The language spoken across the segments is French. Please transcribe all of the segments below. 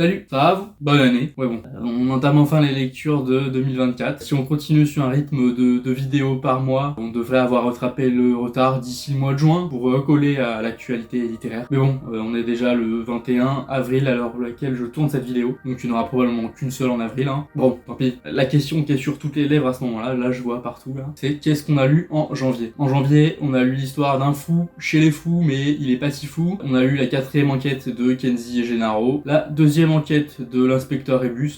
Salut, ça va vous? Bonne année. Ouais bon, on entame enfin les lectures de 2024. Si on continue sur un rythme de vidéos par mois, on devrait avoir rattrapé le retard d'ici le mois de juin pour recoller à l'actualité littéraire. Mais bon, on est déjà le 21 avril à l'heure à laquelle je tourne cette vidéo, donc il n'y en aura probablement qu'une seule en avril. Bon, tant pis. La question qui est sur toutes les lèvres à ce moment-là, là je vois partout, là, c'est qu'est-ce qu'on a lu en janvier? En janvier, on a lu l'histoire d'un fou chez les fous, mais il est pas si fou. On a lu la 4e enquête de Kenzie et Gennaro, la 2e enquête de l'inspecteur Rebus,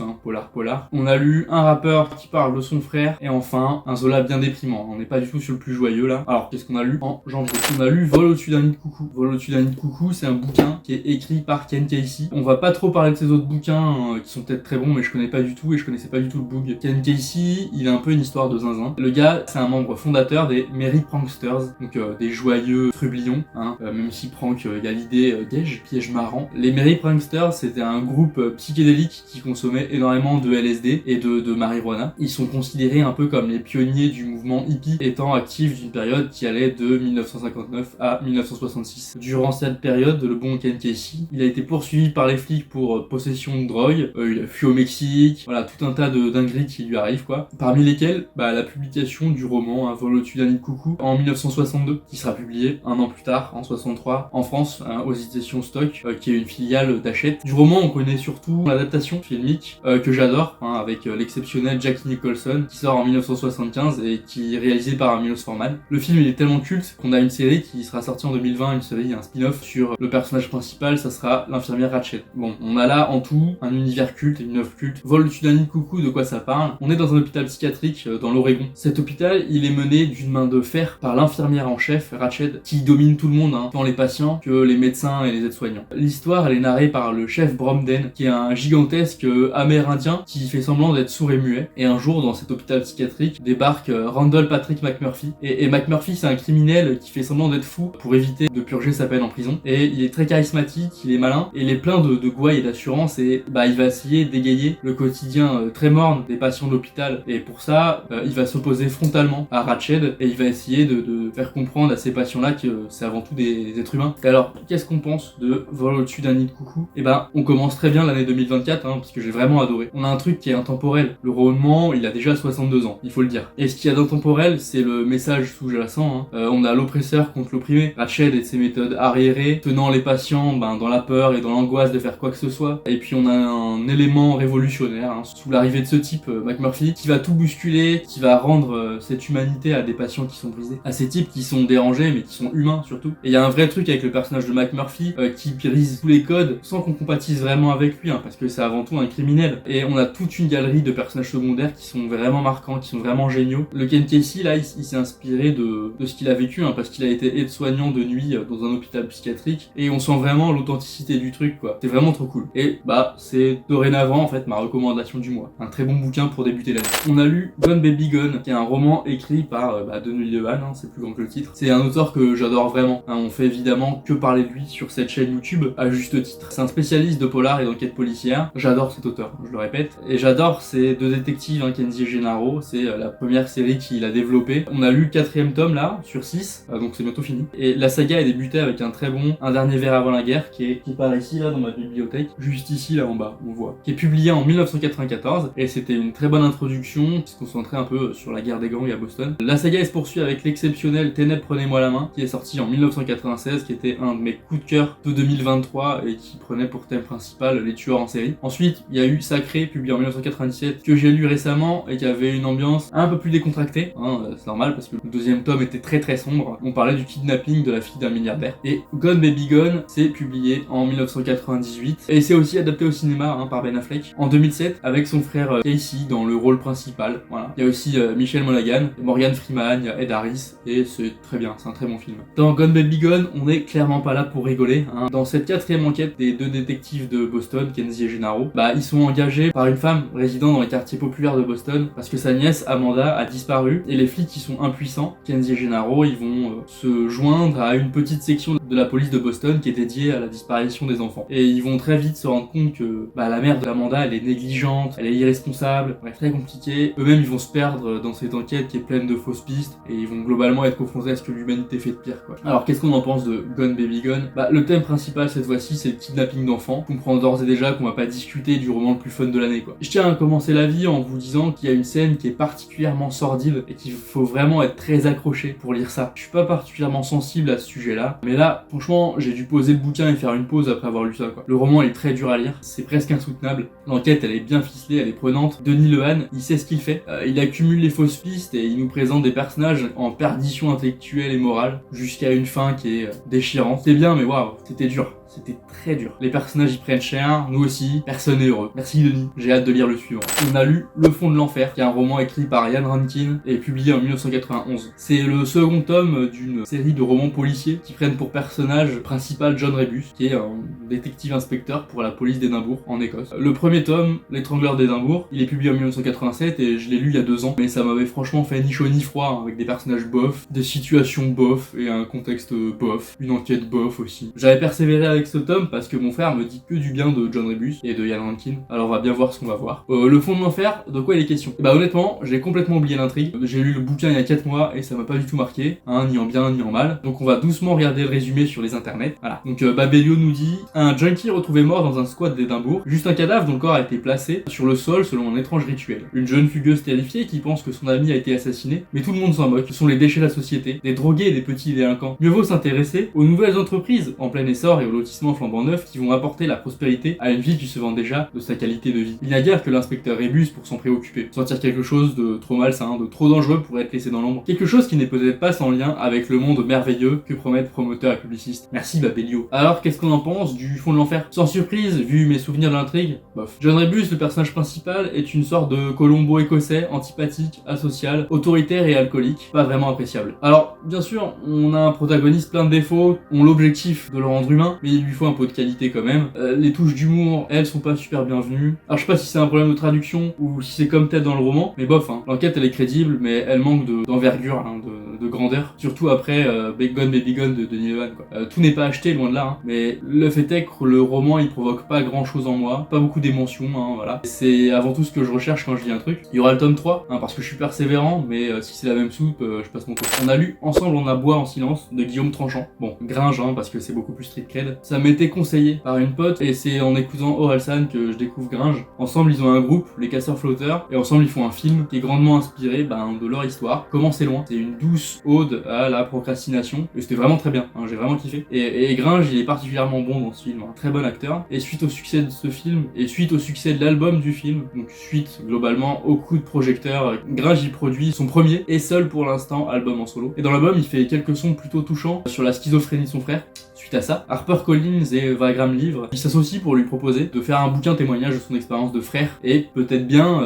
polar. On a lu un rappeur qui parle de son frère, et enfin, un Zola bien déprimant. On n'est pas du tout sur le plus joyeux là. Alors, qu'est-ce qu'on a lu en janvier? On a lu Vol au-dessus d'un nid de coucou. Vol au-dessus d'un nid de coucou, c'est un bouquin qui est écrit par Ken Casey. On va pas trop parler de ses autres bouquins, qui sont peut-être très bons, mais je connais pas du tout, et je connaissais pas du tout le boug. Ken Casey, il a un peu une histoire de zinzin. Le gars, c'est un membre fondateur des Merry Pranksters, donc des joyeux trublions, même si prank, il y a l'idée piège marrant. Les Merry Pranksters, c'était un groupe psychédélique qui consommait énormément de LSD et de marijuana. Ils sont considérés un peu comme les pionniers du mouvement hippie, étant actifs d'une période qui allait de 1959 à 1966. Durant cette période, le bon Ken Casey, il a été poursuivi par les flics pour possession de drogue, il a fui au Mexique, voilà, tout un tas de dingueries qui lui arrivent quoi. Parmi lesquelles, la publication du roman Un vol au-dessus d'un nid de coucou en 1962, qui sera publié un an plus tard, en 63, en France, aux éditions Stock, qui est une filiale d'Hachette. Du roman, on connaît surtout l'adaptation filmique, que j'adore, avec l'exceptionnel Jack Nicholson, qui sort en 1975 et qui est réalisé par Milos Forman. Le film, il est tellement culte qu'on a une série qui sera sortie en 2020, une série, un spin-off sur le personnage principal, ça sera l'infirmière Ratched. Bon, on a là en tout un univers culte et une œuvre culte. Vol au-dessus d'un nid de coucou, de quoi ça parle? On est dans un hôpital psychiatrique dans l'Oregon. Cet hôpital, il est mené d'une main de fer par l'infirmière en chef, Ratched, qui domine tout le monde, tant les patients que les médecins et les aides-soignants. L'histoire, elle est narrée par le chef Bromden, qui est un gigantesque amérindien qui fait semblant d'être sourd et muet. Et un jour, dans cet hôpital psychiatrique, débarque Randall Patrick McMurphy. Et McMurphy, c'est un criminel qui fait semblant d'être fou pour éviter de purger sa peine en prison. Et il est très charismatique, il est malin, et il est plein de gouaille et d'assurance, et il va essayer d'égayer le quotidien très morne des patients de l'hôpital. Et pour ça, il va s'opposer frontalement à Ratched, et il va essayer de faire comprendre à ces patients-là que c'est avant tout des êtres humains. Et alors, qu'est-ce qu'on pense de Vol au-dessus d'un nid de coucou? On commence très bien l'année 2024, parce que j'ai vraiment adoré. On a un truc qui est intemporel. Le roman, il a déjà 62 ans, il faut le dire. Et ce qu'il y a d'intemporel, c'est le message sous-jacent. On a l'oppresseur contre l'opprimé. Ratched et de ses méthodes arriérées, tenant les patients dans la peur et dans l'angoisse de faire quoi que ce soit. Et puis on a un élément révolutionnaire, sous l'arrivée de ce type, McMurphy, qui va tout bousculer, qui va rendre cette humanité à des patients qui sont brisés. À ces types qui sont dérangés, mais qui sont humains surtout. Et il y a un vrai truc avec le personnage de McMurphy, qui brise tous les codes, sans qu'on compatise vraiment avec lui, parce que c'est avant tout un criminel. Et on a toute une galerie de personnages secondaires qui sont vraiment marquants, qui sont vraiment géniaux. Le Ken Casey, là, il s'est inspiré de ce qu'il a vécu, parce qu'il a été aide-soignant de nuit dans un hôpital psychiatrique, et on sent vraiment l'authenticité du truc, quoi. C'est vraiment trop cool. Et c'est dorénavant, en fait, ma recommandation du mois. Un très bon bouquin pour débuter l'année. On a lu Gone Baby Gone, qui est un roman écrit par Denis Dehaene, c'est plus grand que le titre. C'est un auteur que j'adore vraiment. On fait évidemment que parler de lui sur cette chaîne YouTube, à juste titre. C'est un spécialiste de polar et d'enquête policière. J'adore cet auteur, je le répète. Et j'adore ces deux détectives, Kenzie et Gennaro. C'est la première série qu'il a développée. On a lu le 4e tome là, sur 6, donc c'est bientôt fini. Et la saga est débutée avec un très bon Un dernier verre avant la guerre, qui est par ici, là, dans ma bibliothèque, juste ici, là en bas, on voit, qui est publié en 1994, et c'était une très bonne introduction, qui se concentrait un peu sur la guerre des gangs à Boston. La saga elle se poursuit avec l'exceptionnel Ténèbres, prenez-moi la main, qui est sorti en 1996, qui était un de mes coups de cœur de 2023, et qui prenait pour thème principal les tueurs en série. Ensuite, il y a eu Sacré, publié en 1997, que j'ai lu récemment, et qui avait une ambiance un peu plus décontractée, c'est normal, parce que le 2e tome était très très sombre. On parlait du kidnapping de la fille d'un milliardaire. Et Gone Baby Gone, c'est publié en 1998, et c'est aussi adapté au cinéma par Ben Affleck en 2007 avec son frère Casey dans le rôle principal. Voilà. Il y a aussi Michelle Monaghan, Morgan Freeman, il y a Ed Harris, et c'est très bien, c'est un très bon film. Dans Gone Baby Gone, on est clairement pas là pour rigoler. Dans cette 4e enquête des deux détectives de Boston, Kenzie et Gennaro, ils sont engagés par une femme résidant dans les quartiers populaires de Boston parce que sa nièce Amanda a disparu, et les flics qui sont impuissants, Kenzie et Gennaro, ils vont se joindre à une petite section de la police de Boston qui est dédiée à la disparition des enfants. Et ils vont très vite se rendre compte que la mère d'Amanda, elle est négligente, elle est irresponsable, bref, très compliqué. Eux-mêmes, ils vont se perdre dans cette enquête qui est pleine de fausses pistes, et ils vont globalement être confrontés à ce que l'humanité fait de pire, quoi. Alors, qu'est-ce qu'on en pense de Gone Baby Gone? Le thème principal cette fois-ci, c'est le kidnapping d'enfants. Comprendre d'ores et déjà qu'on va pas discuter du roman le plus fun de l'année, quoi. Je tiens à commencer la vie en vous disant qu'il y a une scène qui est particulièrement sordide et qu'il faut vraiment être très accroché pour lire ça. Je suis pas particulièrement sensible à ce sujet-là, mais là, franchement, j'ai dû poser le bouquin et faire une pause après avoir lu ça, quoi. Le roman est très dur à lire, c'est presque insoutenable. L'enquête, elle est bien ficelée, elle est prenante. Denis Lehane, il sait ce qu'il fait. Il accumule les fausses pistes et il nous présente des personnages en perdition intellectuelle et morale jusqu'à une fin qui est déchirante. C'est bien, mais waouh, c'était dur. C'était très dur. Les personnages y prennent cher, nous aussi, personne n'est heureux. Merci Denis, j'ai hâte de lire le suivant. On a lu Le Fond de l'Enfer, qui est un roman écrit par Ian Rankin et publié en 1991. C'est le second tome d'une série de romans policiers qui prennent pour personnage principal John Rebus, qui est un détective inspecteur pour la police d'Édimbourg, en Écosse. Le premier tome, L'étrangleur d'Édimbourg, il est publié en 1987 et je l'ai lu il y a 2 ans, mais ça m'avait franchement fait ni chaud ni froid, hein, avec des personnages bof, des situations bof et un contexte bof, une enquête bof aussi. J'avais persévéré avec ce tome parce que mon frère me dit que du bien de John Rebus et de Ian Rankin, alors on va bien voir ce qu'on va voir. Le Fond de l'Enfer, de quoi il est question? Bah honnêtement, j'ai complètement oublié l'intrigue. J'ai lu le bouquin il y a 4 mois et ça m'a pas du tout marqué, hein, ni en bien ni en mal. Donc on va doucement regarder le résumé sur les internets. Voilà. Donc Babelio nous dit: un junkie retrouvé mort dans un squat d'Édimbourg, juste un cadavre dont le corps a été placé sur le sol selon un étrange rituel. Une jeune fugueuse terrifiée qui pense que son ami a été assassiné, mais tout le monde s'en moque. Ce sont les déchets de la société, des drogués et des petits délinquants. Mieux vaut s'intéresser aux nouvelles entreprises en plein essor et aux lotissements flambant neufs qui vont apporter la prospérité à une vie qui se vend déjà de sa qualité de vie. Il n'y a guère que l'inspecteur Rebus pour s'en préoccuper. Sentir quelque chose de trop malsain, de trop dangereux pour être laissé dans l'ombre. Quelque chose qui n'est peut-être pas sans lien avec le monde merveilleux que promettent promoteurs et publicistes. Merci Babelio. Alors qu'est-ce qu'on en pense du Fond de l'Enfer? Sans surprise, vu mes souvenirs de l'intrigue, bof. John Rebus, le personnage principal, est une sorte de Colombo écossais, antipathique, asocial, autoritaire et alcoolique. Pas vraiment appréciable. Alors, bien sûr, on a un protagoniste plein de défauts, on l'objectif de le rendre humain, mais il lui faut un peu de qualité quand même. Les touches d'humour, elles, sont pas super bienvenues. Alors je sais pas si c'est un problème de traduction ou si c'est comme tel dans le roman, mais bof, hein. L'enquête elle est crédible, mais elle manque d'envergure, hein, de grandeur. Surtout après Big Gun Baby Gun de Denis Lehane, quoi. Tout n'est pas acheté, loin de là, hein. Mais le fait est que le roman il provoque pas grand chose en moi, pas beaucoup d'émotions, hein, voilà. C'est avant tout ce que je recherche quand je lis un truc. Il y aura le tome 3, hein, parce que je suis persévérant, mais si c'est la même soupe, je passe mon tour. On a lu Ensemble on aboie en silence de Guillaume Tranchant. Bon, Gringe, hein, parce que c'est beaucoup plus street cred. Ça m'était conseillé par une pote et c'est en écoutant Orelsan que je découvre Gringe. Ensemble ils ont un groupe, les Casseurs Flotteurs, et ensemble ils font un film qui est grandement inspiré de leur histoire. Comment c'est loin. C'est une douce ode à la procrastination et c'était vraiment très bien, hein, j'ai vraiment kiffé. Et Gringe il est particulièrement bon dans ce film, un très bon acteur. Et suite au succès de ce film et suite au succès de l'album du film, donc suite globalement au coup de projecteur, Gringe il produit son premier et seul pour l'instant album en solo. Et dans l'album il fait quelques sons plutôt touchants sur la schizophrénie de son frère. Suite à ça, HarperCollins et Vagram Livre, ils s'associent pour lui proposer de faire un bouquin témoignage de son expérience de frère et peut-être bien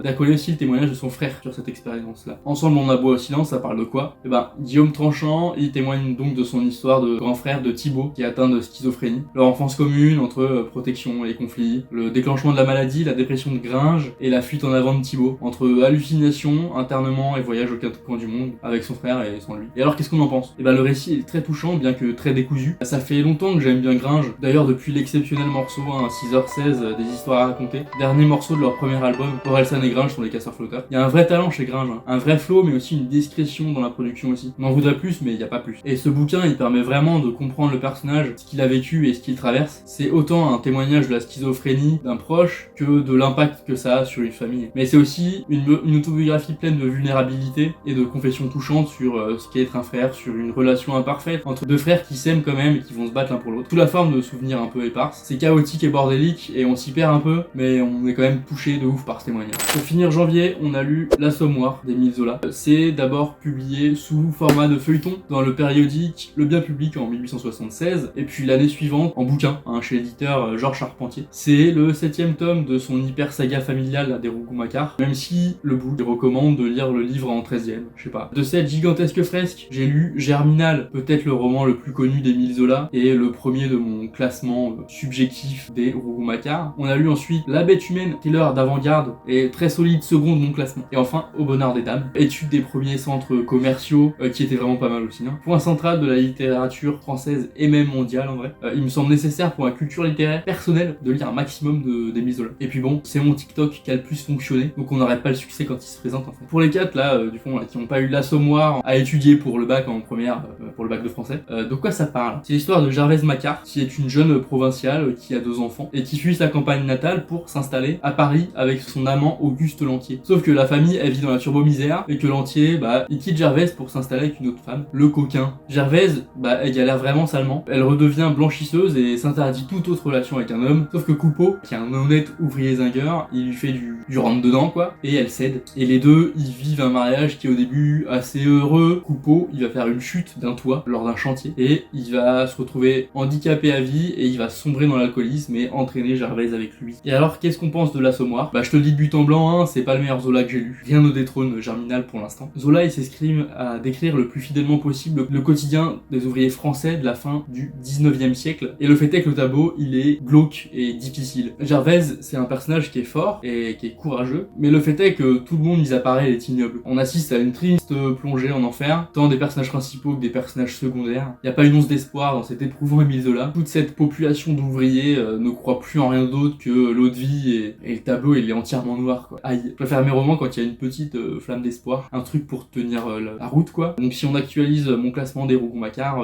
d'accoler aussi le témoignage de son frère sur cette expérience-là. Ensemble on aboie au silence, ça parle de quoi? Et Guillaume Tranchant, il témoigne donc de son histoire de grand frère de Thibaut qui est atteint de schizophrénie, leur enfance commune entre protection et conflits, le déclenchement de la maladie, la dépression de Gringe et la fuite en avant de Thibaut, entre hallucinations, internement et voyage aux quatre coins du monde avec son frère et sans lui. Et alors qu'est-ce qu'on en pense? Et le récit est très touchant bien que très décousu. Ça fait longtemps que j'aime bien Gringe, d'ailleurs depuis l'exceptionnel morceau 6h16 des histoires à raconter, dernier morceau de leur premier album. Orelsan et Gringe sont les Casseurs Flotteurs. Il y a un vrai talent chez Gringe, hein. Un vrai flow mais aussi une discrétion dans la production aussi. On en voudrait plus mais il n'y a pas plus. Et ce bouquin il permet vraiment de comprendre le personnage, ce qu'il a vécu et ce qu'il traverse. C'est autant un témoignage de la schizophrénie d'un proche que de l'impact que ça a sur une famille. Mais c'est aussi une autobiographie pleine de vulnérabilité et de confessions touchantes sur ce qu'est être un frère, sur une relation imparfaite entre deux frères qui s'aiment quand même et qui vont se battre l'un pour l'autre. Sous la forme de souvenirs un peu éparses. C'est chaotique et bordélique et on s'y perd un peu, mais on est quand même touché de ouf par ce témoignage. Pour finir janvier, on a lu L'Assommoir d'Émile Zola. C'est d'abord publié sous format de feuilleton dans le périodique Le Bien Public en 1876 et puis l'année suivante en bouquin, hein, chez l'éditeur Georges Charpentier. C'est le 7e tome de son hyper saga familiale des Rougon-Macquart, même si le bout il recommande de lire le livre en 13e, je sais pas. De cette gigantesque fresque, j'ai lu Germinal, peut-être le roman le plus connu d'Émile Zola et le premier de mon classement subjectif des Rougon-Macquart. On a lu ensuite La Bête Humaine, thriller d'avant-garde et très solide second de mon classement. Et enfin Au Bonheur des Dames, étude des premiers centres commerciaux qui était vraiment pas mal aussi, hein. Point central de la littérature française et même mondiale en vrai. Il me semble nécessaire pour la culture littéraire personnelle de lire un maximum d'Émile Zola. Et puis bon, c'est mon TikTok qui a le plus fonctionné, donc on n'arrête pas le succès quand il se présente en fait. Pour les 4 là, du fond, là, qui n'ont pas eu l'Assommoir à étudier pour le bac en première, pour le bac de français, de quoi ça parle? là. C'est l'histoire de Gervaise Macquart, qui est une jeune provinciale qui a 2 enfants et qui fuit sa campagne natale pour s'installer à Paris avec son amant Auguste Lantier. Sauf que la famille, elle vit dans la turbo-misère et que Lantier, il quitte Gervaise pour s'installer avec une autre femme, le coquin. Gervaise, elle galère vraiment salement. Elle redevient blanchisseuse et s'interdit toute autre relation avec un homme. Sauf que Coupeau, qui est un honnête ouvrier zingueur, il lui fait du rentre-dedans, quoi, et elle cède. Et les deux, ils vivent un mariage qui est au début assez heureux. Coupeau, il va faire une chute d'un toit lors d'un chantier et il va se retrouver handicapé à vie et il va sombrer dans l'alcoolisme et entraîner Gervaise avec lui. Et alors, qu'est-ce qu'on pense de l'Assommoir? Je te le dis de but en blanc, hein, c'est pas le meilleur Zola que j'ai lu. Rien ne détrône Germinal pour l'instant. Zola, il s'escrime à décrire le plus fidèlement possible le quotidien des ouvriers français de la fin du 19e siècle. Et le fait est que le tableau, il est glauque et difficile. Gervaise, c'est un personnage qui est fort et qui est courageux, mais le fait est que tout le monde mis à part elle est ignoble. On assiste à une triste plongée en enfer, tant des personnages principaux que des personnages secondaires. Il n'y a pas une once d'espoir dans cet éprouvant Émile Zola. Toute cette population d'ouvriers ne croit plus en rien d'autre que l'eau de vie et le tableau il est entièrement noir, quoi. Aïe. Je préfère mes romans quand il y a une petite flamme d'espoir, un truc pour tenir la route, quoi. Donc si on actualise mon classement des Rougon-Macquart,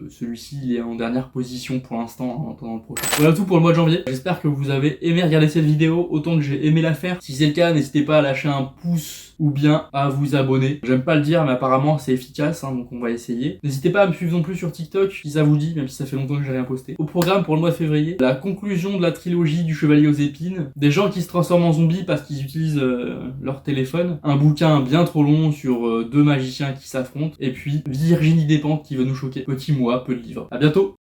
celui-ci il est en dernière position pour l'instant en attendant le prochain. Voilà tout pour le mois de janvier. J'espère que vous avez aimé regarder cette vidéo autant que j'ai aimé la faire. Si c'est le cas, n'hésitez pas à lâcher un pouce ou bien à vous abonner. J'aime pas le dire, mais apparemment c'est efficace, hein, donc on va essayer. N'hésitez pas à me suivre non plus sur TikTok, si ça vous dit, même si ça fait longtemps que j'ai rien posté. Au programme pour le mois de février, la conclusion de la trilogie du Chevalier aux épines, des gens qui se transforment en zombies parce qu'ils utilisent leur téléphone, un bouquin bien trop long sur 2 magiciens qui s'affrontent, et puis Virginie Despentes qui veut nous choquer. Petit mois, peu de livres. À bientôt.